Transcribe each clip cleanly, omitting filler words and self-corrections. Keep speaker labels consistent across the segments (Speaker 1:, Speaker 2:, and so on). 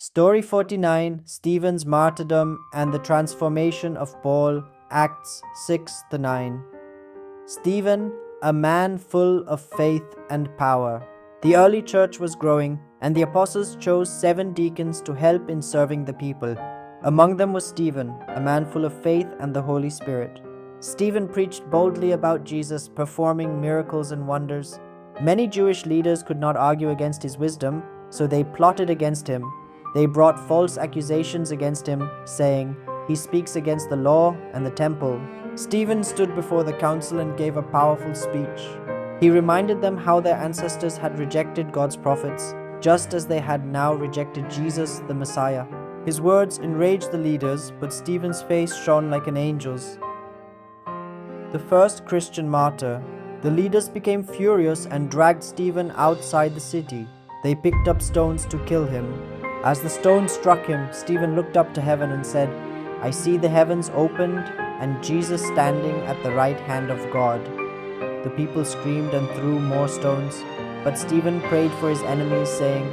Speaker 1: Story 49 Stephen's Martyrdom and the Transformation of Paul, Acts 6 to 9. Stephen, a man full of faith and power. The early church was growing, and the apostles chose 7 deacons to help in serving the people. Among them was Stephen, a man full of faith and the Holy Spirit. Stephen preached boldly about Jesus, performing miracles and wonders. Many Jewish leaders could not argue against his wisdom, so they plotted against him. They brought false accusations against him, saying, "He speaks against the law and the temple." Stephen stood before the council and gave a powerful speech. He reminded them how their ancestors had rejected God's prophets, just as they had now rejected Jesus, the Messiah. His words enraged the leaders, but Stephen's face shone like an angel's. The first Christian martyr. The leaders became furious and dragged Stephen outside the city. They picked up stones to kill him. As the stones struck him, Stephen looked up to heaven and said, "I see the heavens opened and Jesus standing at the right hand of God." The people screamed and threw more stones, but Stephen prayed for his enemies, saying,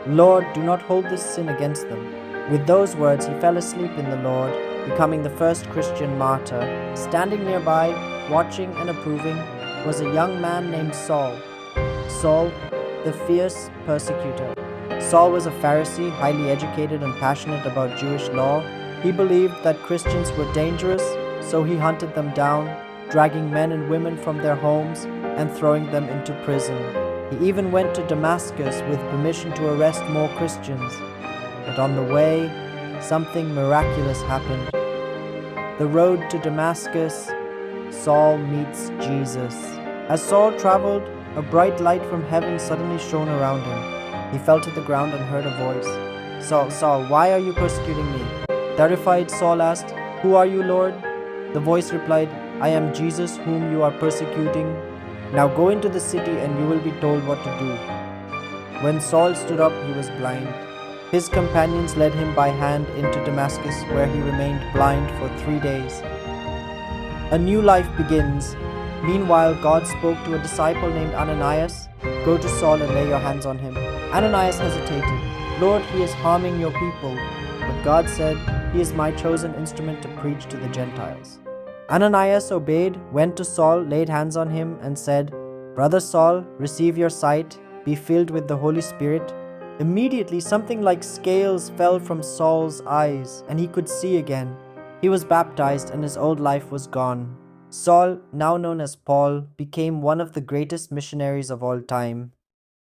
Speaker 1: "Lord, do not hold this sin against them." With those words, he fell asleep in the Lord, becoming the first Christian martyr. Standing nearby, watching and approving, was a young man named Saul. Saul, the fierce persecutor. Saul was a Pharisee, highly educated and passionate about Jewish law. He believed that Christians were dangerous, so he hunted them down, dragging men and women from their homes and throwing them into prison. He even went to Damascus with permission to arrest more Christians. But on the way, something miraculous happened. The road to Damascus, Saul meets Jesus. As Saul traveled, a bright light from heaven suddenly shone around him. He fell to the ground and heard a voice. "Saul, Saul, why are you persecuting me?" Terrified, Saul asked, "Who are you, Lord?" The voice replied, "I am Jesus whom you are persecuting. Now go into the city and you will be told what to do." When Saul stood up, he was blind. His companions led him by hand into Damascus, where he remained blind for 3 days. A new life begins. Meanwhile, God spoke to a disciple named Ananias. "Go to Saul and lay your hands on him." Ananias hesitated. "Lord, he is harming your people." But God said, "He is my chosen instrument to preach to the Gentiles." Ananias obeyed, went to Saul, laid hands on him, and said, "Brother Saul, receive your sight, be filled with the Holy Spirit." Immediately something like scales fell from Saul's eyes, and he could see again. He was baptized, and his old life was gone. Saul, now known as Paul, became one of the greatest missionaries of all time.